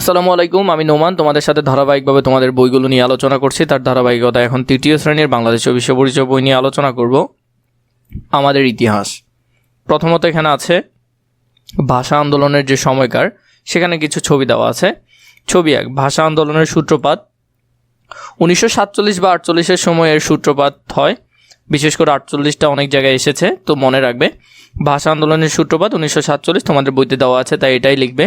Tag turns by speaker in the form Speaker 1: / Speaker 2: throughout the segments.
Speaker 1: আসসালামু আলাইকুম, আমি নোমান তোমাদের সাথে ধারাবাহিকভাবে তোমাদের বইগুলো নিয়ে আলোচনা করছি। তার ধারাবাহিকতা এখন তৃতীয় শ্রেণীর বাংলাদেশ ও বিশ্ব পরিচয় বই নিয়ে আলোচনা করব। আমাদের ইতিহাস প্রথমত এখানে আছে ভাষা আন্দোলনের যে সময়কার, সেখানে কিছু ছবি দেওয়া আছে। ছবি 1, ভাষা আন্দোলনের সূত্রপাত 1947 বা 48-এর সময় এর সূত্রপাত হয়। বিশেষ করে 48টা অনেক জায়গায় এসেছে, তো মনে রাখবে ভাষা আন্দোলনের সূত্রপাত 1947 তোমাদের বইতে দেওয়া আছে, তাই এটাই লিখবে।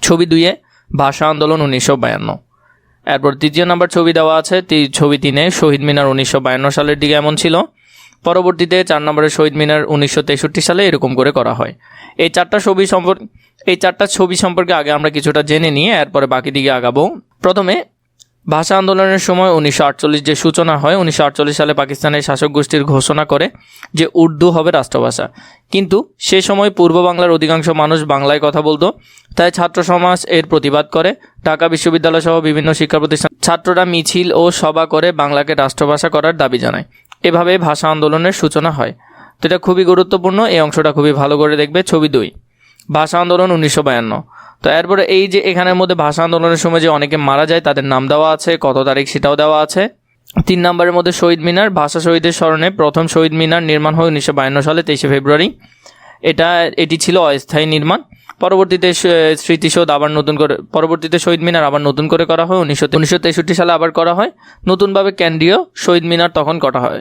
Speaker 1: ছবি 2, ভাষা আন্দোলন 1952। এরপর তৃতীয় নাম্বার ছবি দেওয়া আছে, ছবি 3, শহীদ মিনার 1952 সালের দিকে এমন ছিল। পরবর্তীতে 4 নম্বরে শহীদ মিনার 1963 সালে এরকম করে করা হয়। এই চারটা ছবি সম্পর্কে আগে আমরা কিছুটা জেনে নিয়ে এরপরে বাকি দিকে আগাবো। প্রথমে ভাষা আন্দোলনের সময় 1948 যে সূচনা হয়, 1948 সালে পাকিস্তানের শাসক গোষ্ঠীর ঘোষণা করে যে উর্দু হবে রাষ্ট্রভাষা। কিন্তু সে সময় পূর্ব বাংলার অধিকাংশ মানুষ বাংলায় কথা বলতো, তাই ছাত্র সমাজ এর প্রতিবাদ করে। ঢাকা বিশ্ববিদ্যালয় সহ বিভিন্ন শিক্ষা প্রতিষ্ঠান ছাত্ররা মিছিল ও সভা করে বাংলাকে রাষ্ট্রভাষা করার দাবি জানায়। এভাবে ভাষা আন্দোলনের সূচনা হয়। তো এটা খুবই গুরুত্বপূর্ণ, এই অংশটা খুবই ভালো করে দেখবে। ছবি 2, ভাষা আন্দোলন 1952। তো এরপরে এই যে এখানের মধ্যে ভাষা আন্দোলনের সময় যে অনেকে মারা যায় তাদের নাম দেওয়া আছে, কত তারিখ সেটাও দেওয়া আছে। 3 নম্বরের মধ্যে শহীদ মিনার, ভাষা শহীদের স্মরণে প্রথম শহীদ মিনার নির্মাণ হয় 1952 সালে 23 ফেব্রুয়ারি। এটি ছিল অস্থায়ী নির্মাণ। পরবর্তীতে স্মৃতিসৌধ আবার পরবর্তীতে শহীদ মিনার আবার নতুন করে করা হয় 1963 সালে আবার করা হয় নতুনভাবে কেন্দ্রীয় শহীদ মিনার তখন করা হয়।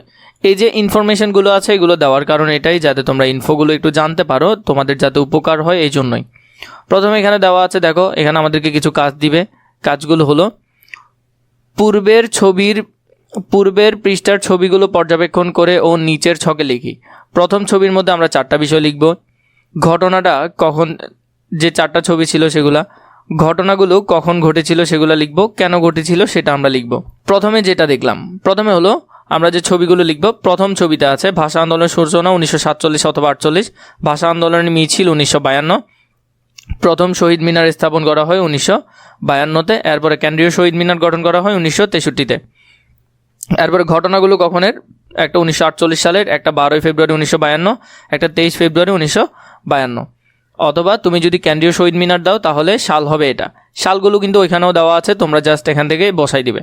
Speaker 1: এই যে ইনফরমেশনগুলো আছে এগুলো দেওয়ার কারণ এটাই, যাতে তোমরা ইনফোগুলো একটু জানতে পারো, তোমাদের যাতে উপকার হয়, এই জন্যই। প্রথমে এখানে দেওয়া আছে, দেখো এখানে আমাদেরকে কিছু কাজ দিবে। কাজগুলো হলো পূর্বের পৃষ্ঠার ছবিগুলো পর্যবেক্ষণ করে ও নিচের ছকে লিখি। প্রথম ছবির মধ্যে আমরা 4টা বিষয় লিখব। ঘটনাটা কখন, যে 4টা ছবি ছিল ঘটনাগুলো কখন ঘটেছিল সেগুলো লিখব, কেন ঘটেছিল সেটা আমরা লিখব। প্রথমে যেটা দেখলাম, প্রথমে হলো আমরা যে ছবিগুলো লিখব। প্রথম ছবিতে আছে ভাষা আন্দোলনের সূচনা 1947 অথবা 48, ভাষা আন্দোলনের মিছিল 1952, প্রথম শহীদ মিনার স্থাপন করা হয় 1952-তে, এরপরে কেন্দ্রীয় শহীদ মিনার গঠন করা হয় 1963-তে। এরপরে ঘটনাগুলো কখনের, একটা 1948 সালের, একটা 12 ফেব্রুয়ারি 1952, একটা 23 ফেব্রুয়ারি 1952। অথবা তুমি যদি কেন্দ্রীয় শহীদ মিনার দাও তাহলে সাল হবে এটা। সালগুলো কিন্তু ওইখানেও দেওয়া আছে, তোমরা জাস্ট এখান থেকে বসাই দিবে।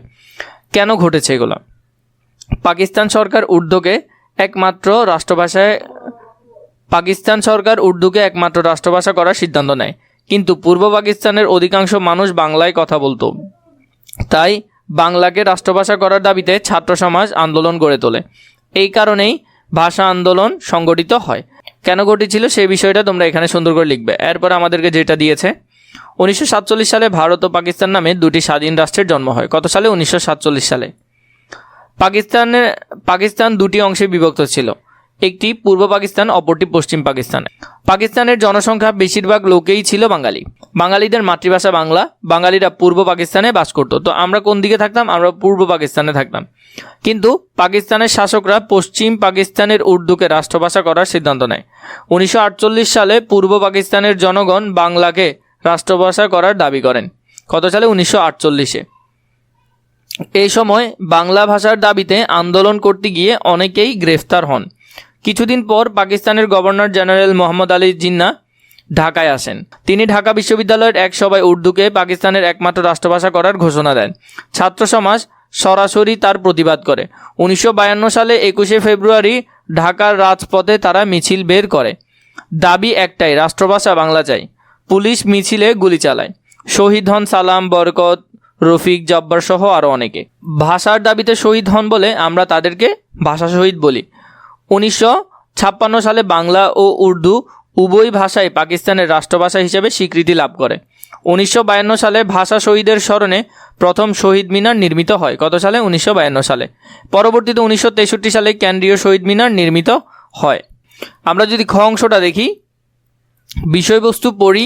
Speaker 1: কেন ঘটেছে এগুলো? পাকিস্তান সরকার উর্দুকে একমাত্র রাষ্ট্রভাষা করার সিদ্ধান্ত নেয়, কিন্তু পূর্ব পাকিস্তানের অধিকাংশ মানুষ বাংলায় কথা বলতো, তাই বাংলাকে রাষ্ট্রভাষা করার দাবিতে ছাত্র সমাজ আন্দোলন গড়ে তোলে। এই কারণেই ভাষা আন্দোলন সংগঠিত হয়। কেন ঘটেছিল সেই বিষয়টা তোমরা এখানে সুন্দর করে লিখবে। এরপর আমাদেরকে যেটা দিয়েছে, 1947 সালে ভারত ও পাকিস্তান নামে 2টি স্বাধীন রাষ্ট্রের জন্ম হয়। কত সালে? 1947 সালে। পাকিস্তান 2টি অংশে বিভক্ত ছিল, একটি পূর্ব পাকিস্তান, অপরটি পশ্চিম পাকিস্তান। পাকিস্তানের জনসংখ্যা বেশিরভাগ লোকেই ছিল বাঙালি। বাঙালিদের মাতৃভাষা বাংলা। বাঙালিরা পূর্ব পাকিস্তানে বাস করত। তো আমরা কোন দিকে থাকতাম? আমরা পূর্ব পাকিস্তানে থাকতাম। কিন্তু পাকিস্তানের শাসকরা পশ্চিম পাকিস্তানের উর্দুকে রাষ্ট্রভাষা করার সিদ্ধান্ত নেয়। 1948 সালে পূর্ব পাকিস্তানের জনগণ বাংলাকে রাষ্ট্রভাষা করার দাবি করেন। কত সালে? 1948-এ। এই সময় বাংলা ভাষার দাবিতে আন্দোলন করতে গিয়ে অনেকেই গ্রেফতার হন। কিছুদিন পর পাকিস্তানের গভর্নর জেনারেল মোহাম্মদ আলী জিন্নাহ ঢাকায় আসেন। তিনি ঢাকা বিশ্ববিদ্যালয়ের এক সভায় উর্দুকে পাকিস্তানের একমাত্র রাষ্ট্রভাষা করার ঘোষণা দেন। ছাত্র সমাজ সরাসরি তার প্রতিবাদ করে। 1952 সালে 21 ফেব্রুয়ারি ঢাকার রাজপথে তারা মিছিল বের করে। দাবি একটাই, রাষ্ট্রভাষা বাংলা চাই। পুলিশ মিছিলে গুলি চালায়। শহীদ হন সালাম, বরকত, রফিক, জব্বার সহ আরও অনেকে। ভাষার দাবিতে শহীদ হন বলে আমরা তাদেরকে ভাষা শহীদ বলি। 1956 সালে বাংলা ও উর্দু উভয় ভাষাই পাকিস্তানের রাষ্ট্রভাষা হিসেবে স্বীকৃতি লাভ করে। 1952 সালে ভাষা শহীদের স্মরণে প্রথম শহীদ মিনার নির্মিত হয়। কত সালে? 1952 সালে। পরবর্তীতে 1963 সালে কেন্দ্রীয় শহীদ মিনার নির্মিত হয়। আমরা যদি খ অংশটা দেখি, বিষয়বস্তু পড়ি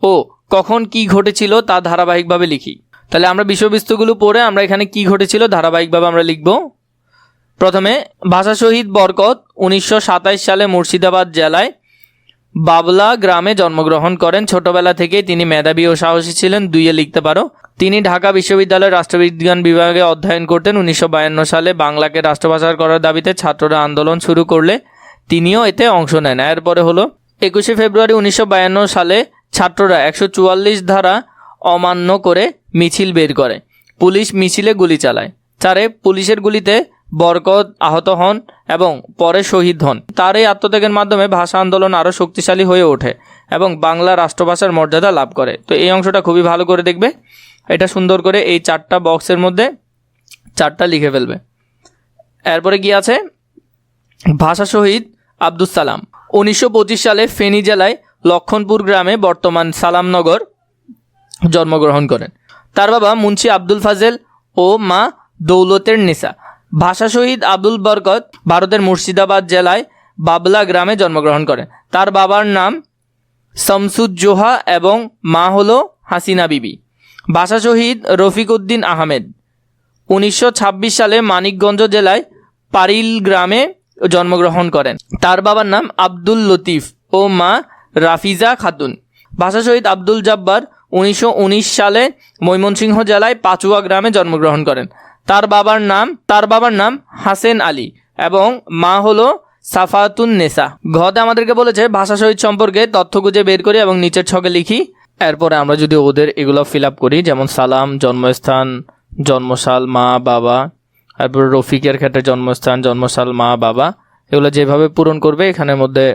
Speaker 1: ও কখন কি ঘটেছিল তা ধারাবাহিকভাবে লিখি। তাহলে আমরা বিষয়বস্তুগুলো পড়ে আমরা এখানে কি ঘটেছিল ধারাবাহিকভাবে আমরা লিখব। প্রথমে ভাষা শহীদ বরকত 1927 সালে মুর্শিদাবাদ জেলায় বাবলা গ্রামে জন্মগ্রহণ করেন। ছোটবেলা থেকেই তিনি মেধাবী ও সাহসী ছিলেন, 2-এ লিখতে পারো। তিনি ঢাকা বিশ্ববিদ্যালয়ের রাষ্ট্রবিজ্ঞান বিভাগে অধ্যয়ন করতেন। 1952 সালে বাংলাকে রাষ্ট্রভাষা করার দাবিতে ছাত্ররা আন্দোলন শুরু করলে তিনিও এতে অংশ নেন। এরপরে হলো 21 ফেব্রুয়ারি 1952 সালে ছাত্ররা 144 ধারা অমান্য করে মিছিল বের করে। পুলিশ মিছিলে গুলি চালায়। 4 পুলিশের গুলিতে বরকত আহত হন এবং পরে শহীদ হন। তার এই আত্মত্যাগের মাধ্যমে ভাষা আন্দোলন আরও শক্তিশালী হয়ে ওঠে এবং বাংলা রাষ্ট্রভাষার মর্যাদা লাভ করে। তো এই অংশটা খুবই ভালো করে দেখবে, এটা সুন্দর করে এই 4টা বক্সের মধ্যে 4টা লিখে ফেলবে। এরপরে কি আছে, ভাষা শহীদ আব্দুস সালাম 1925 সালে ফেনী জেলায় লক্ষণপুর গ্রামে বর্তমান সালামনগর জন্মগ্রহণ করেন। তার বাবা মুন্সি আব্দুল ফাজেল ও মা দৌলতের নিসা। ভাষা শহীদ আব্দুল বরকত ভারতের মুর্শিদাবাদ জেলায় বাবলা গ্রামে জন্মগ্রহণ করেন। তার বাবার নাম শামসুজ্জোহা এবং মা হলো হাসিনা বিবি। ভাষা শহীদ রফিক উদ্দিন আহমেদ 1926 সালে মানিকগঞ্জ জেলায় পারিল গ্রামে জন্মগ্রহণ করেন। তার বাবার নাম আব্দুল লতিফ ও মা রাফিজা খাতুন। ভাষা শহীদ আব্দুল জব্বার 1919 সালে ময়মনসিংহ জেলায় পাচুয়া গ্রামে জন্মগ্রহণ করেন। তার বাবার নাম হাসেন আলী এবং মা হলো সাফাতুন নেসা। ঘতে আমাদেরকে বলেছে ভাষা শহীদ সম্পর্কে তথ্য খুঁজে বের করি এবং নিচের ছকে লিখি। এরপরে আমরা যদি ওদের এগুলো ফিল আপ করি, যেমন সালাম, জন্মস্থান, জন্মসাল, মা বাবা, তারপর রফিকের ক্ষেত্রে জন্মস্থান, জন্মসাল, মা বাবা, এগুলো যেভাবে পূরণ করবে এখানের মধ্যে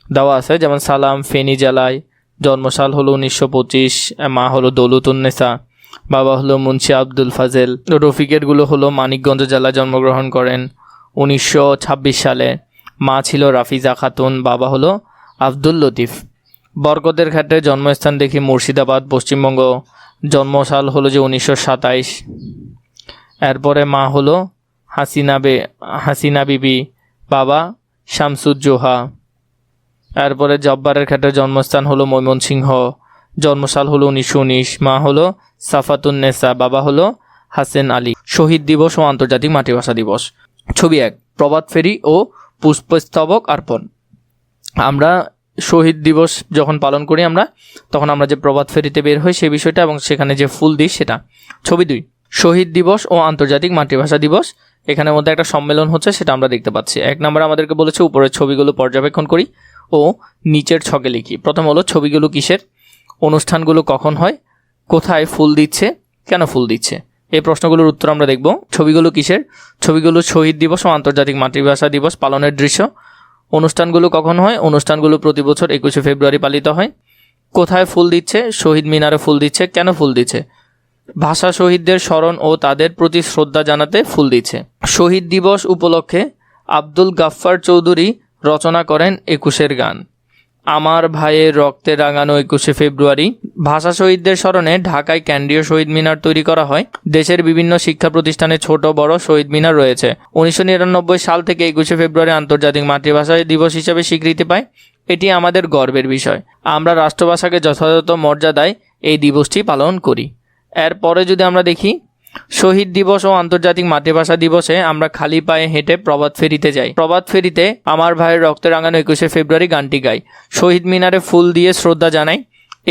Speaker 1: দেওয়া আছে। যেমন সালাম ফেনী জেলায়, জন্মসাল হলো 1925, মা হলো দৌলতুন্নেসা, বাবা হলো মুন্সি আব্দুল ফাজেল। রফিকেরগুলো হলো মানিকগঞ্জ জেলায় জন্মগ্রহণ করেন 1926 সালে, মা ছিল রাফিজা খাতুন, বাবা হলো আব্দুল লতিফ। বরকতের ক্ষেত্রে জন্মস্থান দেখি মুর্শিদাবাদ পশ্চিমবঙ্গ, জন্মসাল হলো যে 1927। এরপরে মা হলো হাসিনা বিবি, বাবা শামসুজ্জোহা। এরপরে জব্বারের ক্ষেত্রে জন্মস্থান হলো ময়মনসিংহ, জন্মসাল হলো 1919, মা হলো সাফাতুন নেসা, বাবা হলো হাসেন আলী। শহীদ দিবস ও আন্তর্জাতিক মাতৃভাষা দিবস। ছবি 1, প্রভাত ফেরি ও পুষ্পস্তবক অর্পণ। আমরা শহীদ দিবস যখন পালন করি তখন আমরা যে প্রভাত ফেরিতে বের হই সেই বিষয়টা এবং সেখানে যে ফুল দিই সেটা। ছবি 2, শহীদ দিবস ও আন্তর্জাতিক মাতৃভাষা দিবস। এখানের মধ্যে একটা সম্মেলন হচ্ছে, সেটা আমরা দেখতে পাচ্ছি। 1 নম্বরে আমাদেরকে বলেছে উপরের ছবিগুলো পর্যবেক্ষণ করি ও নিচের ছকে লিখি। প্রথম হলো ছবিগুলো কিসের, অনুষ্ঠানগুলো কখন হয়, কোথায় ফুল দিচ্ছে, কেন ফুল দিচ্ছে, এই প্রশ্নগুলোর উত্তর আমরা দেখব। ছবিগুলো কিসের, ছবিগুলো শহীদ দিবস ও আন্তর্জাতিক মাতৃভাষা দিবস পালনের দৃশ্য। অনুষ্ঠানগুলো কখন হয়, অনুষ্ঠানগুলো প্রতি বছর 21শে ফেব্রুয়ারি পালিত হয়। কোথায় ফুল দিচ্ছে, শহীদ মিনারে ফুল দিচ্ছে, কেন ফুল দিচ্ছে, ভাষা শহীদদের স্মরণ ও তাদের প্রতি শ্রদ্ধা জানাতে ফুল দিচ্ছে। শহীদ দিবস উপলক্ষে আব্দুল গাফফার চৌধুরী রচনা করেন 21 গান। আমার ভাইয়ের রক্তে রাঙানো 21শে ফেব্রুয়ারি। ভাষা শহীদদের স্মরণে ঢাকায় কেন্দ্রীয় শহীদ মিনার তৈরি করা হয়। দেশের বিভিন্ন শিক্ষা প্রতিষ্ঠানে ছোট বড় শহীদ মিনার রয়েছে। 1999 সাল থেকে 21শে ফেব্রুয়ারি আন্তর্জাতিক মাতৃভাষা দিবস হিসেবে স্বীকৃতি পায়। এটি আমাদের গর্বের বিষয়। আমরা রাষ্ট্রভাষাকে যথাযথ মর্যাদায় এই দিবসটি পালন করি। এরপরে যদি আমরা দেখি, শহীদ দিবস ও আন্তর্জাতিক মাতৃভাষা দিবসে আমরা খালি পায়ে হেঁটে প্রভাত ফেরিতে যাই। প্রভাত ফেরিতে আমার ভাইয়ের রক্তে রাঙানো 21শে ফেব্রুয়ারি গানটি গাই, শহীদ মিনারে ফুল দিয়ে শ্রদ্ধা জানাই।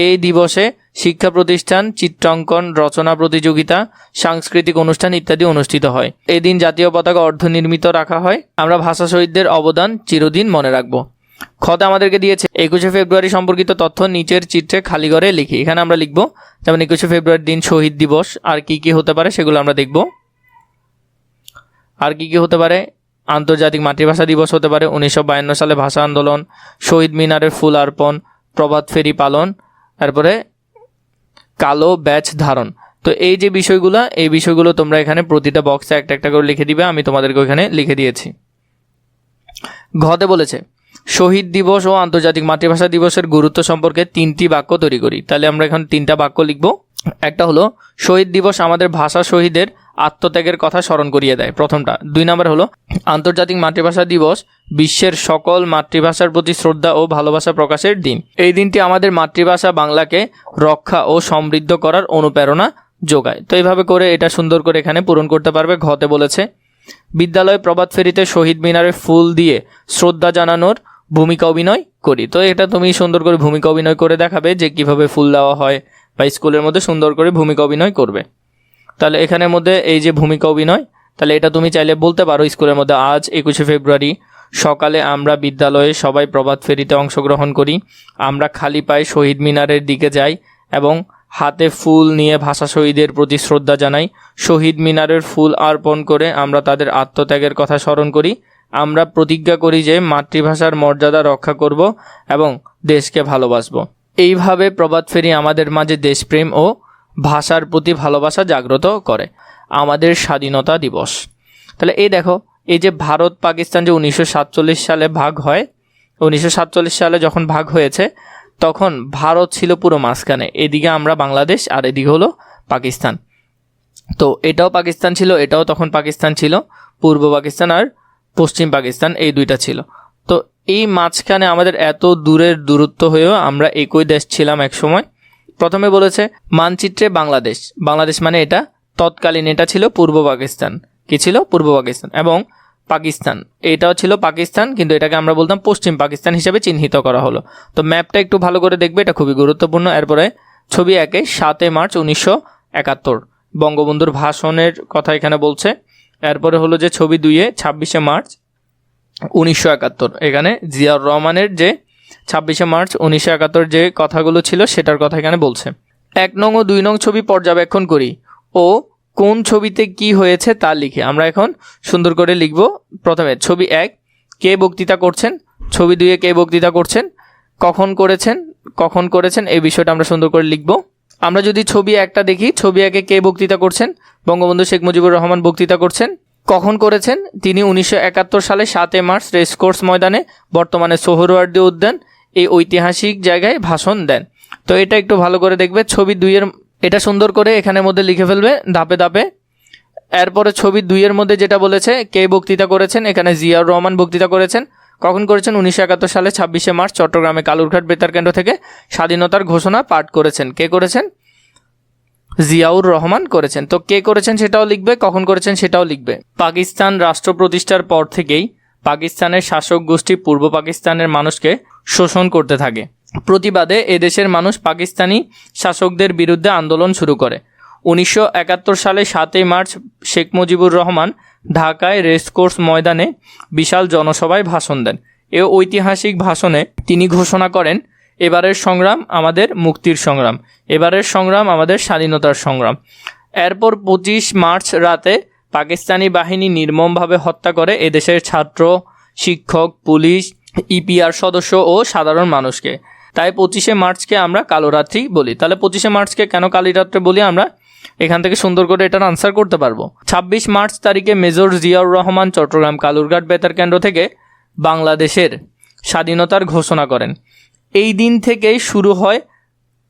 Speaker 1: এই দিবসে শিক্ষা প্রতিষ্ঠান, চিত্রাঙ্কন, রচনা প্রতিযোগিতা, সাংস্কৃতিক অনুষ্ঠান ইত্যাদি অনুষ্ঠিত হয়। এদিন জাতীয় পতাকা অর্ধনির্মিত রাখা হয়। আমরা ভাষা শহীদদের অবদান চিরদিন মনে রাখব। খতে আমাদেরকে দিয়েছে 21শে ফেব্রুয়ারি সম্পর্কিত তথ্য নিচের চিত্রে খালি ঘরে লিখি। এখানে আমরা লিখব যেমন 21শে ফেব্রুয়ারির দিন শহীদ দিবস, আর কি কি হতে পারে সেগুলো আমরা দেখব। আর কি কি হতে পারে, আন্তর্জাতিক মাতৃভাষা দিবস হতে পারে, 1952 সালে ভাষা আন্দোলন, শহীদ মিনারের ফুল অর্পণ, প্রভাত ফেরি পালন, তারপরে কালো ব্যাচ ধারণ। তো এই যে বিষয়গুলো, এই বিষয়গুলো তোমরা এখানে প্রতিটা বক্সে একটা একটা করে লিখে দিবে। আমি তোমাদেরকে ওখানে লিখে দিয়েছি। ঘতে বলেছে শহীদ দিবস ও আন্তর্জাতিক মাতৃভাষা দিবসের গুরুত্ব সম্পর্কে 3টি বাক্য তৈরি করি। তাহলে আমরা এখন 3টা বাক্য লিখব। একটা হলো শহীদ দিবস আমাদের ভাষা শহীদের আত্মত্যাগের কথা স্মরণ করিয়ে দেয়, প্রথমটা। 2 নম্বর হলো আন্তর্জাতিক মাতৃভাষা দিবস বিশ্বের সকল মাতৃভাষার প্রতি শ্রদ্ধা ও ভালোবাসা প্রকাশের দিন। এই দিনটি আমাদের মাতৃভাষা বাংলাকে রক্ষা ও সমৃদ্ধ করার অনুপ্রেরণা যোগায়। তো এইভাবে করে এটা সুন্দর করে এখানে পূরণ করতে পারবে। ঘতে বলেছে বিদ্যালয় প্রভাত ফেরিতে শহীদ মিনারে ফুল দিয়ে শ্রদ্ধা জানানোর ভূমিকা অভিনয় করি। তো এটা তুমি সুন্দর করে ভূমিকা অভিনয় করে দেখাবে যে কিভাবে ফুল দেওয়া হয়, বা স্কুলের মধ্যে সুন্দর করে ভূমিকা অভিনয় করবে। তাহলে এখানের মধ্যে এই যে ভূমিকা অভিনয়, তাহলে এটা তুমি চাইলে বলতে পারো স্কুলের মধ্যে, আজ 21শে ফেব্রুয়ারি সকালে আমরা বিদ্যালয়ে সবাই প্রভাত ফেরিতে অংশগ্রহণ করি। আমরা খালি পায়ে শহীদ মিনারের দিকে যাই এবং হাতে ফুল নিয়ে ভাষা শহীদের প্রতি শ্রদ্ধা জানাই। শহীদ মিনারের ফুল অর্পণ করে আমরা তাদের আত্মত্যাগের কথা স্মরণ করি। আমরা প্রতিজ্ঞা করি যে মাতৃভাষার মর্যাদা রক্ষা করব এবং দেশকে ভালোবাসব। এইভাবে প্রভাত ফেরি আমাদের মাঝে দেশপ্রেম ও ভাষার প্রতি ভালোবাসা জাগ্রত করে। আমাদের স্বাধীনতা দিবস। তাহলে এই দেখো, এই যে ভারত পাকিস্তান যে 1947 সালে ভাগ হয়, 1947 সালে যখন ভাগ হয়েছে তখন ভারত ছিল পুরো মাঝখানে, এদিকে আমরা বাংলাদেশ আর এদিকে হলো পাকিস্তান। তো এটাও পাকিস্তান ছিল, এটাও তখন পাকিস্তান ছিল, পূর্ব পাকিস্তান আর পশ্চিম পাকিস্তান এই দুইটা ছিল। তো এই মাঝখানে আমাদের এত দূরের দূরত্ব হয়েও আমরা একই দেশ ছিলাম এক সময়। প্রথমে বলেছে মানচিত্রে বাংলাদেশ, বাংলাদেশ মানে এটা তৎকালীন এটা ছিল পূর্ব পাকিস্তান। কি ছিল? পূর্ব পাকিস্তান। এবং পাকিস্তান এটাও ছিল পাকিস্তান, কিন্তু এটাকে আমরা বলতাম পশ্চিম পাকিস্তান হিসেবে চিহ্নিত করা হলো। তো ম্যাপটা একটু ভালো করে দেখবে, এটা খুবই গুরুত্বপূর্ণ। এরপরে ছবি 1 7 মার্চ 1971 বঙ্গবন্ধুর ভাষণের কথা এখানে বলছে। এরপরে হলো যে ছবি 2 26 মার্চ 1971 এখানে জিয়াউর রহমানের যে 26 মার্চ 1971 যে কথাগুলো ছিল সেটার কথা এখানে বলছে। 1 নং ও 2 নং ছবি পর্যবেক্ষণ করি ও কোন ছবিতে কি হয়েছে তা লিখে। আমরা এখন সুন্দর করে লিখব। প্রথমে ছবি 1 কে বক্তৃতা করছেন, ছবি 2 কে বক্তৃতা করছেন, কখন করেছেন এই বিষয়টা আমরা সুন্দর করে লিখব। আমরা যদি ছবি 1টা দেখি, ছবি 1 কে বক্তৃতা করছেন? বঙ্গবন্ধু শেখ মুজিবুর রহমান বক্তৃতা করছেন। কখন করেছেন? তিনি 1971 সালে 7 মার্চ রেসকোর্স ময়দানে, বর্তমানে সোহরাওয়ার্দী উদ্যান, এই ঐতিহাসিক জায়গায় ভাষণ দেন। তো এটা একটু ভালো করে দেখবে। ছবি 2 এর এটা সুন্দর করে এখানের মধ্যে লিখে ফেলবে ধাপে ধাপে। এরপরে ছবি 2 এর মধ্যে যেটা বলেছে কে বক্তৃতা করেছেন, এখানে জিয়াউর রহমান বক্তৃতা করেছেন। কখন করেছেন? 1971 সালে 26 মার্চ চট্টগ্রামে কালুরঘাট বেতার কেন্দ্র থেকে স্বাধীনতার ঘোষণা পাঠ করেছেন। কে করেছেন? জিয়াউর রহমান করেছেন। তো কে করেছেন সেটাও লিখবে, কখন করেছেন সেটাও লিখবে। পাকিস্তান রাষ্ট্র প্রতিষ্ঠার পর থেকেই পাকিস্তানের শাসক গোষ্ঠী পূর্ব পাকিস্তানের মানুষকে শোষণ করতে থাকে। প্রতিবাদে এদেশের মানুষ পাকিস্তানি শাসকদের বিরুদ্ধে আন্দোলন শুরু করে। 1971 সালে 7 মার্চ শেখ মুজিবুর রহমান ঢাকায় রেসকোর্স ময়দানে বিশাল জনসভায় ভাষণ দেন। এ ঐতিহাসিক ভাষণে তিনি ঘোষণা করেন, এবারের সংগ্রাম আমাদের মুক্তির সংগ্রাম, এবারের সংগ্রাম আমাদের স্বাধীনতার সংগ্রাম। এরপর 25 মার্চ রাতে পাকিস্তানি বাহিনী নির্মমভাবে হত্যা করে এদেশের ছাত্র, শিক্ষক, পুলিশ, ইপিআর সদস্য ও সাধারণ মানুষকে। তাই 25শে মার্চকে আমরা কালোরাত্রি বলি। তাহলে 25শে মার্চকে কেন কালীরাত্রি বলি আমরা এখান থেকে সুন্দর করে এটার আনসার করতে পারবো। 26 মার্চ তারিখে মেজর জিয়াউর রহমান চট্টগ্রাম কালুরঘাট বেতার কেন্দ্র থেকে বাংলাদেশের স্বাধীনতার ঘোষণা করেন। এই দিন থেকেই শুরু হয়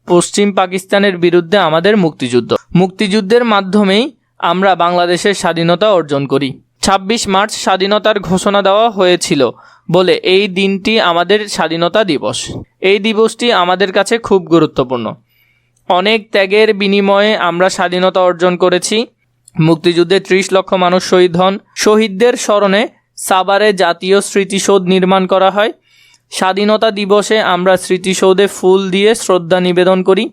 Speaker 1: পশ্চিম পাকিস্তানের বিরুদ্ধে আমাদের মুক্তিযুদ্ধ। মুক্তিযুদ্ধের মাধ্যমেই আমরা বাংলাদেশের স্বাধীনতা অর্জন করি। 26 মার্চ স্বাধীনতার ঘোষণা দেওয়া হয়েছিল বলে এই দিনটি আমাদের স্বাধীনতা দিবস। এই দিবসটি আমাদের কাছে খুব গুরুত্বপূর্ণ। অনেক ত্যাগের বিনিময়ে আমরা স্বাধীনতা অর্জন করেছি। মুক্তিযুদ্ধে 30 লক্ষ মানুষ শহীদ হন। শহীদদের স্মরণে সাভারে জাতীয় স্মৃতিসৌধ নির্মাণ করা হয়। স্বাধীনতা দিবসে আমরা স্মৃতিসৌধে ফুল দিয়ে শ্রদ্ধা নিবেদন করি।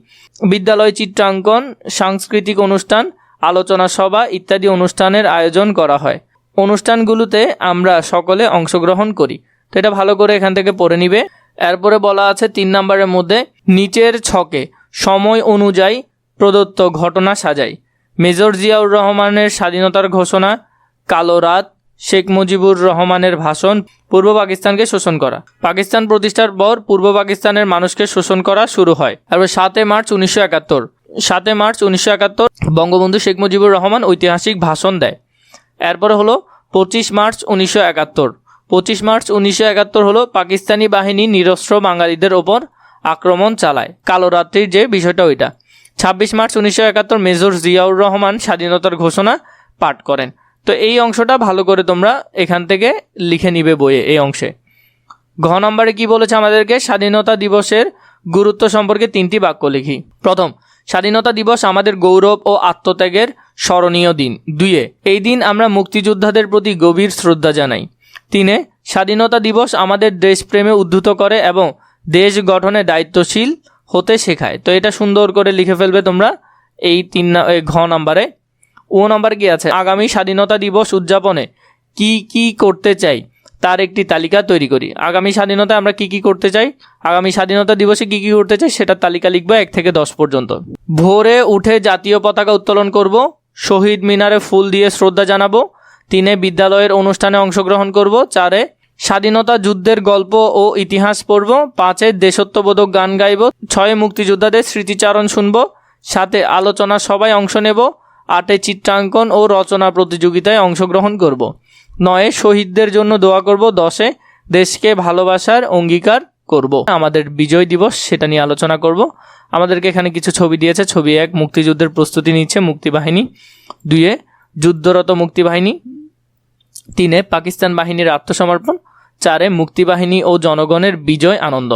Speaker 1: বিদ্যালয় চিত্রাঙ্কন, সাংস্কৃতিক অনুষ্ঠান, আলোচনা সভা ইত্যাদি অনুষ্ঠানের আয়োজন করা হয়। অনুষ্ঠানগুলোতে আমরা সকলে অংশগ্রহণ করি। তো এটা ভালো করে এখান থেকে পড়ে নিবে। এরপরে বলা আছে 3 নম্বরের মধ্যে নিচের ছকে সময় অনুযায়ী প্রদত্ত ঘটনা সাজাই। মেজর জিয়াউর রহমানের স্বাধীনতার ঘোষণা, কালো রাত, শেখ মুজিবুর রহমানের ভাষণ, পূর্ব পাকিস্তানকে শোষণ করা। পাকিস্তান প্রতিষ্ঠার পর পূর্ব পাকিস্তানের মানুষকে শোষণ করা শুরু হয়। তারপর 7 মার্চ 1971 7 মার্চ 1971 বঙ্গবন্ধু শেখ মুজিবুর রহমান ঐতিহাসিক ভাষণ দেয়। এরপরে হলো 25 মার্চ 1971 25 মার্চ 1971 হলো পাকিস্তানি বাহিনী নিরস্ত্র বাঙালিদের ওপর আক্রমণ চালায়। কালো রাত্রির যে বিষয়টা ওইটা। 26 মার্চ 1971 মেজর জিয়াউর রহমান স্বাধীনতার ঘোষণা পাঠ করেন। তো এই অংশটা ভালো করে তোমরা এখান থেকে লিখে নিবে বইয়ে। এই অংশে ঘ নম্বরে কি বলেছে আমাদেরকে? স্বাধীনতা দিবসের গুরুত্ব সম্পর্কে 3টি বাক্য লিখি। প্রথম, স্বাধীনতা দিবস আমাদের গৌরব ও আত্মত্যাগের স্মরণীয় দিন। 2 এই দিন আমরা মুক্তিযোদ্ধাদের প্রতি গভীর শ্রদ্ধা জানাই। 3 স্বাধীনতা দিবস আমাদের দেশপ্রেমে উদ্বুদ্ধ করে এবং দেশ গঠনে দায়িত্বশীল হতে শেখায়। তো এটা সুন্দর করে লিখে ফেলবে তোমরা এই ঘ নম্বরে। ও নম্বর কি আছে? আগামী স্বাধীনতা দিবস উদযাপনে কি কি করতে চাই তার একটি তালিকা তৈরি করি। আগামী স্বাধীনতায় আমরা কি কি করতে চাই, আগামী স্বাধীনতা দিবসে কি কি করতে চাই সেটার তালিকা লিখবো 1 থেকে 10 পর্যন্ত। ভোরে উঠে জাতীয় পতাকা উত্তোলন করব, শহীদ মিনারে ফুল দিয়ে শ্রদ্ধা জানাবো, 3 বিদ্যালয়ের অনুষ্ঠানে অংশগ্রহণ করব, 4 স্বাধীনতা যুদ্ধের গল্প ও ইতিহাস পড়ব, 5 দেশত্ববোধক গান গাইব, 6 মুক্তিযোদ্ধাদের স্মৃতিচারণ শুনব, 7 আলোচনা সভায় অংশ নেব, 8 চিত্রাঙ্কন ও রচনা প্রতিযোগিতায় অংশগ্রহণ করব, 9 শহীদদের জন্য দোয়া করব, 10 দেশকে ভালোবাসার অঙ্গীকার করব। আমাদের বিজয় দিবস সেটা নিয়ে আলোচনা করব। আমাদেরকে এখানে কিছু ছবি দিয়েছে। ছবি 1 মুক্তিযুদ্ধের প্রস্তুতি নিচ্ছে মুক্তিবাহিনী, 2 যুদ্ধরত মুক্তিবাহিনী, 3 পাকিস্তান বাহিনীর আত্মসমর্পণ, 4 মুক্তিবাহিনী ও জনগণের বিজয় আনন্দ।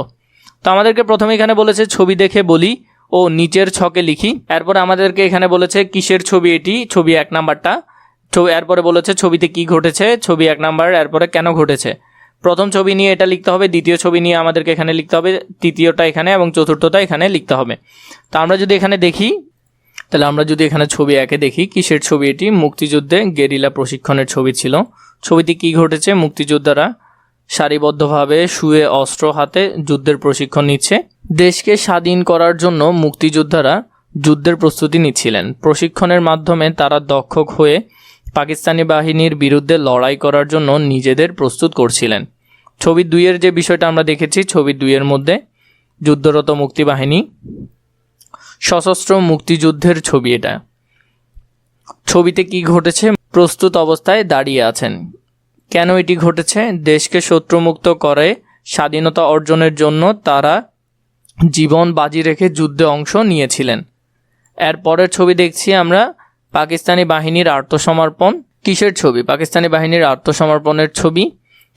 Speaker 1: তো আমাদেরকে প্রথমে এখানে বলেছে ছবি দেখে বলি ও নিচের ছকে লিখি। এরপরে আমাদেরকে এখানে বলেছে কিসের ছবি এটি, ছবি 1 নাম্বারটা। এরপরে বলেছে ছবিতে কি ঘটেছে, ছবি 1 নাম্বার, এরপরে কেন ঘটেছে। প্রথম ছবি নিয়ে এটা লিখতে হবে, দ্বিতীয় ছবি নিয়ে আমাদেরকে এখানে লিখতে হবে, তৃতীয়টা এখানে এবং চতুর্থটা এখানে লিখতে হবে। তো আমরা যদি এখানে দেখি, তাহলে আমরা যদি এখানে ছবি 1-এ দেখি, কিসের ছবি এটি, মুক্তিযুদ্ধে গেরিলা প্রশিক্ষণের ছবি ছিল। ছবিতে কি ঘটেছে, মুক্তিযোদ্ধারা সারিবদ্ধভাবে শুয়ে অস্ত্র হাতে যুদ্ধের প্রশিক্ষণ নিচ্ছে। দেশকে স্বাধীন করার জন্য মুক্তিযোদ্ধারা যুদ্ধের প্রস্তুতি নিচ্ছিলেন। প্রশিক্ষণের মাধ্যমে তারা দক্ষ হয়ে পাকিস্তানি বাহিনীর বিরুদ্ধে লড়াই করার জন্য নিজেদের প্রস্তুত করছিলেন। ছবি 2-এর যে বিষয়টা আমরা দেখেছি, ছবি 2-এর মধ্যে যুদ্ধরত মুক্তিবাহিনী, সশস্ত্র মুক্তিযুদ্ধের ছবি এটা। ছবিতে কি ঘটেছে, প্রস্তুত অবস্থায় দাঁড়িয়ে আছেন। কেন এটি ঘটেছে, দেশকে শত্রুমুক্ত করে স্বাধীনতা অর্জনের জন্য তারা জীবন বাজি রেখে যুদ্ধে অংশ নিয়েছিলেন। এর পরের ছবি দেখছি আমরা পাকিস্তানি বাহিনীর আত্মসমর্পণ। কিসের ছবি, পাকিস্তানি বাহিনীর আত্মসমর্পণের ছবি।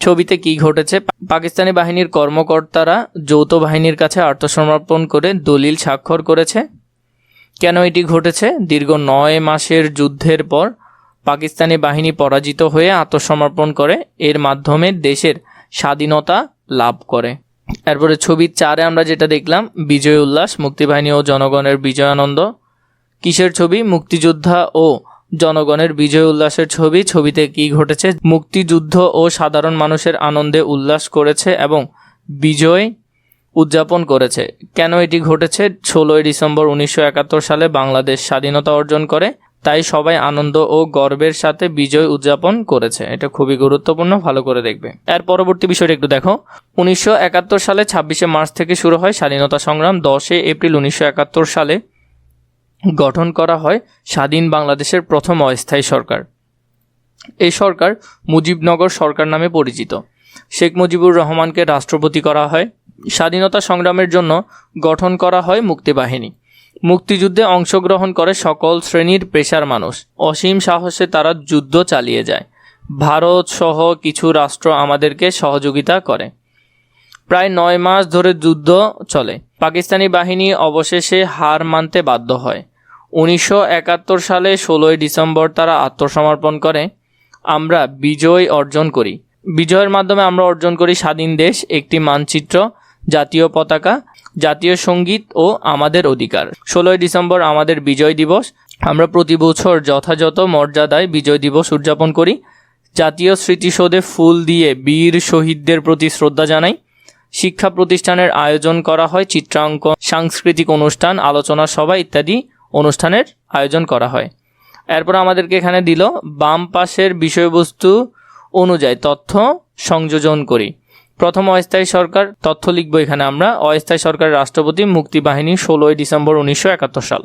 Speaker 1: ছবিতে কি ঘটেছে, পাকিস্তানি বাহিনীর কর্মকর্তারা যৌথ বাহিনীর কাছে আত্মসমর্পণ করে দলিল স্বাক্ষর করেছে। কেন এটি ঘটেছে, দীর্ঘ 9 মাসের যুদ্ধের পর পাকিস্তানি বাহিনী পরাজিত হয়ে আত্মসমর্পণ করে, এর মাধ্যমে দেশের স্বাধীনতা লাভ করে। এরপরে ছবি 4-এ আমরা যেটা দেখলাম, বিজয় উল্লাস, মুক্তিবাহিনী ও জনগণের বিজয় আনন্দ। কিসের ছবি, মুক্তিযোদ্ধা ও জনগণের বিজয় উল্লাসের ছবি। ছবিতে কি ঘটেছে, মুক্তিযুদ্ধ ও সাধারণ মানুষের আনন্দে উল্লাস করেছে এবং বিজয় উদযাপন করেছে। কেন এটি ঘটেছে, 16 ডিসেম্বর 1971 সালে বাংলাদেশ স্বাধীনতা অর্জন করে, তাই সবাই আনন্দ ও গর্বের সাথে বিজয় উদযাপন করেছে। এটা খুবই গুরুত্বপূর্ণ, ভালো করে দেখবে। এর পরবর্তী বিষয়টা একটু দেখো। 1971 সালে 26শে মার্চ থেকে শুরু হয় স্বাধীনতা সংগ্রাম। 10 এপ্রিল 1971 সালে গঠন করা হয় স্বাধীন বাংলাদেশের প্রথম অস্থায়ী সরকার। এই সরকার মুজিবনগর সরকার নামে পরিচিত। শেখ মুজিবুর রহমানকে রাষ্ট্রপতি করা হয়। স্বাধীনতা সংগ্রামের জন্য গঠন করা হয় মুক্তিবাহিনী। মুক্তিযুদ্ধে অংশগ্রহণ করে সকল শ্রেণীর পেশার মানুষ। অসীম সাহসে তারা যুদ্ধ চালিয়ে যায়। ভারত সহ কিছু রাষ্ট্র আমাদেরকে সহযোগিতা করে। প্রায় 9 মাস ধরে যুদ্ধ চলে। পাকিস্তানি বাহিনী অবশেষে হার মানতে বাধ্য হয়। 1971 সালে 16 ডিসেম্বর তারা আত্মসমর্পণ করে। আমরা বিজয় অর্জন করি। বিজয়ের মাধ্যমে আমরা অর্জন করি স্বাধীন দেশ, একটি মানচিত্র, জাতীয় পতাকা, জাতীয় সঙ্গীত ও আমাদের অধিকার। 16 ডিসেম্বর আমাদের বিজয় দিবস। আমরা প্রতি বছর যথাযথ মর্যাদায় বিজয় দিবস উদযাপন করি। জাতীয় স্মৃতিসৌধে ফুল দিয়ে বীর শহীদদের প্রতি শ্রদ্ধা জানাই। শিক্ষা প্রতিষ্ঠানের আয়োজন করা হয় চিত্রাঙ্কন, সাংস্কৃতিক অনুষ্ঠান, আলোচনা সভা ইত্যাদি অনুষ্ঠানের আয়োজন করা হয়। এরপর আমাদেরকে এখানে দিল বাম পাশের বিষয়বস্তু অনুযায়ী তথ্য সংযোজন করি। প্রথম অস্থায়ী সরকার, তথ্য লিখব এখানে আমরা। অস্থায়ী সরকারের রাষ্ট্রপতি মুক্তিবাহিনী 16 ডিসেম্বর 1971 সাল।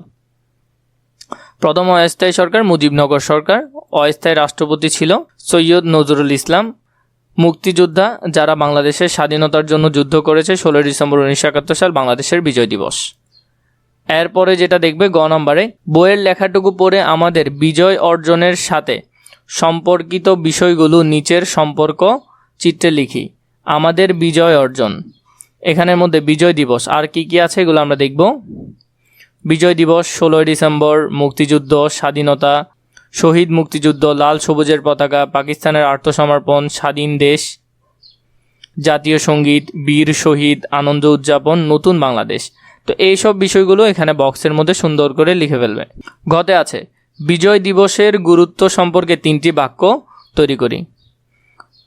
Speaker 1: প্রথম অস্থায়ী সরকার মুজিবনগর সরকার। অস্থায়ী রাষ্ট্রপতি ছিল সৈয়দ নজরুল ইসলাম। মুক্তিযোদ্ধা যারা বাংলাদেশের স্বাধীনতার জন্য যুদ্ধ করেছে, 16 ডিসেম্বর 1971 সাল বাংলাদেশের বিজয় দিবস। এরপরে যেটা দেখবে গ নম্বরে, বইয়ের লেখাটুকু পড়ে আমাদের বিজয় অর্জনের সাথে সম্পর্কিত বিষয়গুলো নিচের সম্পর্ক চিত্রে লিখি। আমাদের বিজয় অর্জন, এখানের মধ্যে বিজয় দিবস আর কি কি আছে এগুলো আমরা দেখব। বিজয় দিবস 16 ডিসেম্বর, মুক্তিযুদ্ধ, স্বাধীনতা, শহীদ মুক্তিযুদ্ধ, লাল সবুজের পতাকা, পাকিস্তানের আত্মসমর্পণ, স্বাধীন দেশ, জাতীয় সঙ্গীত, বীর শহীদ, আনন্দ উদযাপন, নতুন বাংলাদেশ। তো এইসব বিষয়গুলো এখানে বক্সের মধ্যে সুন্দর করে লিখে ফেলবে। ঘতে আছে বিজয় দিবসের গুরুত্ব সম্পর্কে 3টি বাক্য তৈরি করি।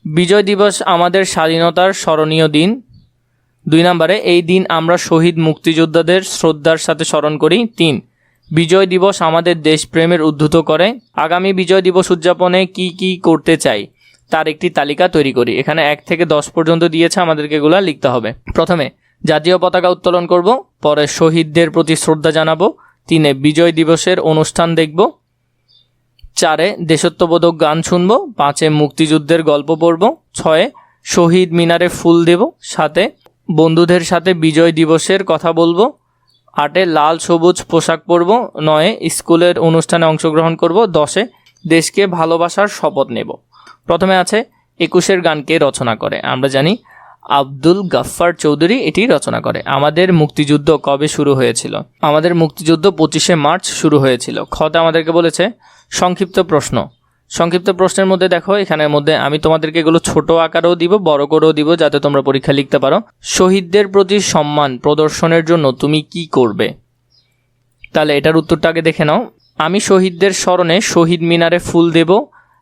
Speaker 1: বিজয় দিবস আমাদের স্বাধীনতার স্মরণীয় দিন। 2 নম্বরে এই দিন আমরা শহীদ মুক্তিযোদ্ধাদের শ্রদ্ধার সাথে স্মরণ করি। 3, বিজয় দিবস আমাদের দেশপ্রেমের উদ্বুদ্ধ করে। আগামী বিজয় দিবস উদযাপনে কি কি করতে চাই তার একটি তালিকা তৈরি করি। এখানে 1 থেকে 10 পর্যন্ত দিয়েছে, আমাদেরকে এগুলো লিখতে হবে। প্রথমে জাতীয় পতাকা উত্তোলন করব, পরে শহীদদের প্রতি শ্রদ্ধা জানাবো, 3 বিজয় দিবসের অনুষ্ঠান দেখব, 4 দেশত্ববোধক গান শুনব, 5 মুক্তিযুদ্ধের গল্প পড়ব, 6 শহীদ মিনারে ফুল দেব, 7 বন্ধুদের সাথে বিজয় দিবসের কথা বলবো, 8 লাল সবুজ পোশাক পরব, 9 স্কুলের অনুষ্ঠানে অংশগ্রহণ করব, 10 দেশকে ভালোবাসার শপথ নেব। প্রথমে আছে 21 গানকে রচনা করে। আমরা জানি আব্দুল গাফফার চৌধুরী এটি রচনা করে। আমাদের মুক্তিযুদ্ধ কবে শুরু হয়েছিল? আমাদের মুক্তিযুদ্ধ 25শে মার্চ শুরু হয়েছিল। খতে আমাদেরকে বলেছে সংক্ষিপ্ত প্রশ্ন। সংক্ষিপ্ত প্রশ্নের মধ্যে দেখো, এখানের মধ্যে আমি তোমাদেরকে এগুলো ছোট আকারেও দিব, বড় করেও দিব, যাতে তোমরা পরীক্ষা লিখতে পারো। শহীদদের প্রতি সম্মান প্রদর্শনের জন্য তুমি কি করবে? তাহলে এটার উত্তরটা আগে দেখে নাও। আমি শহীদদের স্মরণে শহীদ মিনারে ফুল দেব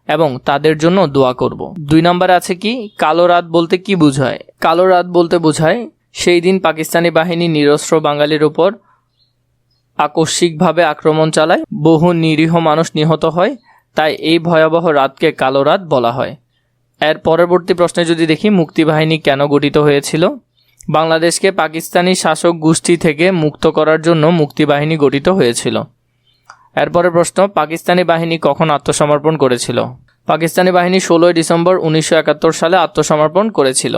Speaker 1: এবং তাদের জন্য দোয়া করব। 2 নম্বরে আছে কি, কালো রাত বলতে কি বোঝায়? কালো রাত বলতে বোঝায় সেই দিন পাকিস্তানি বাহিনী নিরস্ত্র বাঙালির উপর আকস্মিকভাবে আক্রমণ চালায়, বহু নিরীহ মানুষ নিহত হয়, তাই এই ভয়াবহ রাতকে কালো রাত বলা হয়। এর পরবর্তী প্রশ্নে যদি দেখি, মুক্তিবাহিনী কেন গঠিত হয়েছিল? বাংলাদেশকে পাকিস্তানি শাসক গোষ্ঠী থেকে মুক্ত করার জন্য মুক্তিবাহিনী গঠিত হয়েছিল। এরপরের প্রশ্ন, পাকিস্তানি বাহিনী কখন আত্মসমর্পণ করেছিল? পাকিস্তানি বাহিনী 16 ডিসেম্বর 1971 সালে আত্মসমর্পণ করেছিল।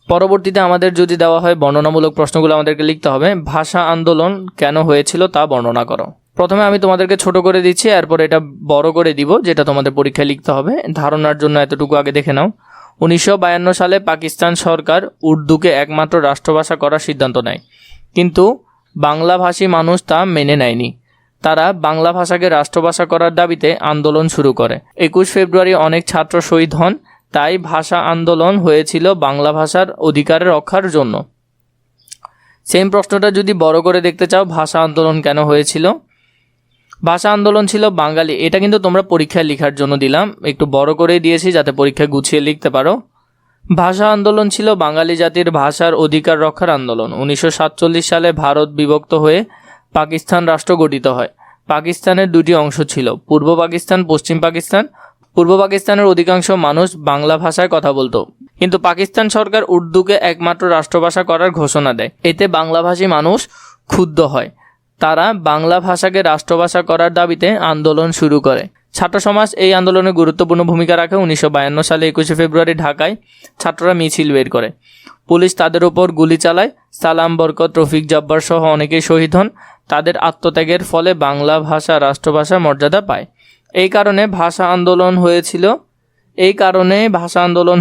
Speaker 1: পরবর্তীতে আমাদের যদি দেওয়া হয় বর্ণনামূলক প্রশ্নগুলো আমাদেরকে লিখতে হবে। ভাষা আন্দোলন কেন হয়েছিল তা বর্ণনা করো। প্রথমে আমি তোমাদেরকে ছোট করে দিচ্ছি, এরপর এটা বড় করে দিব, যেটা তোমাদের পরীক্ষায় লিখতে হবে। ধারণার জন্য এতটুকু আগে দেখে নাও। 1952 সালে পাকিস্তান সরকার উর্দুকে একমাত্র রাষ্ট্রভাষা করার সিদ্ধান্ত নেয়, কিন্তু বাংলাভাষী মানুষ তা মেনে নেয়নি। তারা বাংলা ভাষাকে রাষ্ট্রভাষা করার দাবিতে আন্দোলন শুরু করে। 21 ফেব্রুয়ারি অনেক ছাত্র শহীদ হন, তাই ভাষা আন্দোলন হয়েছিল বাংলা ভাষার অধিকার রক্ষার জন্য। সেম প্রশ্নটা যদি বড় করে দেখতে চাও, ভাষা আন্দোলন কেন হয়েছিল? ভাষা আন্দোলন ছিল বাঙালি, এটা কিন্তু তোমরা পরীক্ষায় লেখার জন্য দিলাম, একটু বড় করে দিয়েছি যাতে পরীক্ষায় গুছিয়ে লিখতে পারো। ভাষা আন্দোলন ছিল বাঙালি জাতির ভাষার অধিকার রক্ষার আন্দোলন। 1947 সালে ভারত বিভক্ত হয়ে পাকিস্তান রাষ্ট্র গঠিত হয়। পাকিস্তানের 2টি অংশ ছিল, পূর্ব পাকিস্তান, পশ্চিম পাকিস্তান। পূর্ব পাকিস্তানের অধিকাংশ মানুষ বাংলা ভাষায় কথা বলতো, কিন্তু পাকিস্তান সরকার উর্দুকে একমাত্র রাষ্ট্রভাষা করার ঘোষণা দেয়। এতে বাংলাভাষী মানুষ ক্ষুব্ধ হয়। তারা বাংলা ভাষাকে রাষ্ট্রভাষা করার দাবিতে আন্দোলন শুরু করে। ছাত্র সমাজ এই আন্দোলনে গুরুত্বপূর্ণ ভূমিকা রাখে। 1952 সালে 21 ফেব্রুয়ারি ঢাকায় ছাত্ররা মিছিল বের করে। পুলিশ তাদের ওপর গুলি চালায়। সালাম, বরকত, রফিক, জব্বার সহ অনেকেই শহীদ হন। তাদের আত্মত্যাগের ফলে বাংলা ভাষা রাষ্ট্রভাষা মর্যাদা পায়। এই কারণে ভাষা আন্দোলন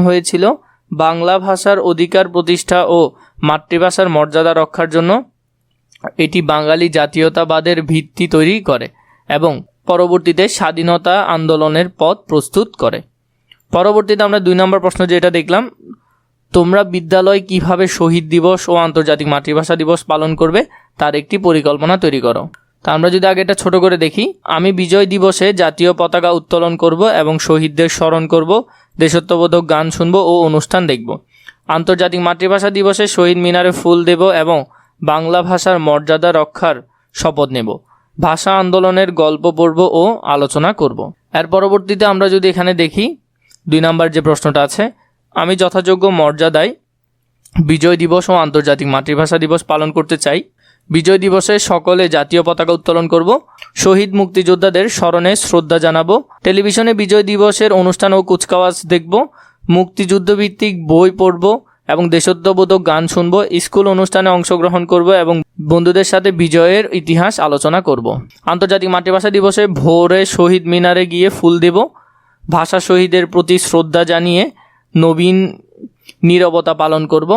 Speaker 1: হয়েছিল বাংলা ভাষার অধিকার প্রতিষ্ঠা ও মাতৃভাষার মর্যাদা রক্ষার জন্য। এটি বাঙালি জাতীয়তাবাদের ভিত্তি তৈরি করে এবং পরবর্তীতে স্বাধীনতা আন্দোলনের পথ প্রস্তুত করে। পরবর্তীতে আমরা 2 নম্বর প্রশ্ন যেটা দেখলাম, তোমরা বিদ্যালয় কিভাবে শহীদ দিবস ও আন্তর্জাতিক মাতৃভাষা দিবস পালন করবে তার একটি পরিকল্পনা তৈরি করো। তা আমরা যদি আগে এটা ছোট করে দেখি, আমি বিজয় দিবসে জাতীয় পতাকা উত্তোলন করব এবং শহীদদের স্মরণ করব, দেশত্ববোধক গান শুনব ও অনুষ্ঠান দেখব। আন্তর্জাতিক মাতৃভাষা দিবসে শহীদ মিনারে ফুল দেব এবং বাংলা ভাষার মর্যাদা রক্ষার শপথ নেব। ভাষা আন্দোলনের গল্প পড়ব ও আলোচনা করব। এর পরবর্তীতে আমরা যদি এখানে দেখি 2 নম্বর যে প্রশ্নটা আছে, আমি যথাযোগ্য মর্যাদায় বিজয় দিবস ও আন্তর্জাতিক মাতৃভাষা দিবস পালন করতে চাই। বিজয় দিবসে সকলে জাতীয় পতাকা উত্তোলন করব, শহীদ মুক্তিযোদ্ধাদের স্মরণে শ্রদ্ধা জানাবো, টেলিভিশনে বিজয় দিবসের অনুষ্ঠান ও কুচকাওয়াজ দেখব, মুক্তিযুদ্ধ ভিত্তিক বই পড়ব এবং দেশত্ববোধক গান শুনব, স্কুল অনুষ্ঠানে অংশগ্রহণ করব এবং বন্ধুদের সাথে বিজয়ের ইতিহাস আলোচনা করব। আন্তর্জাতিক মাতৃভাষা দিবসে ভোরে শহীদ মিনারে গিয়ে ফুল দেব, ভাষা শহীদের প্রতি শ্রদ্ধা জানিয়ে নবীন নীরবতা পালন করব,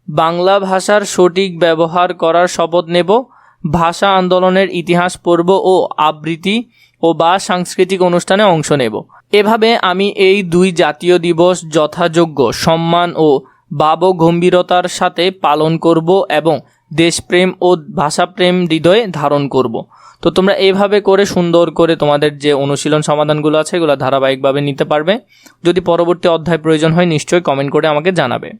Speaker 1: বাংলা ভাষার সঠিক ব্যবহার করার শপথ নেব, ভাষা আন্দোলনের ইতিহাস পড়ব ও আবৃত্তি ও বা সাংস্কৃতিক অনুষ্ঠানে অংশ নেব। এভাবে আমি এই 2 জাতীয় দিবস যথাযোগ্য সম্মান ও ভাবগম্ভীরতার সাথে পালন করব এবং দেশপ্রেম ও ভাষাপ্রেম হৃদয়ে ধারণ করব। তো তোমরা এইভাবে করে সুন্দর করে তোমাদের যে অনুশীলন সমাধানগুলো আছে এগুলো ধারাবাহিকভাবে নিতে পারবে। যদি পরবর্তী অধ্যায় প্রয়োজন হয় নিশ্চয়ই কমেন্ট করে আমাকে জানাবে।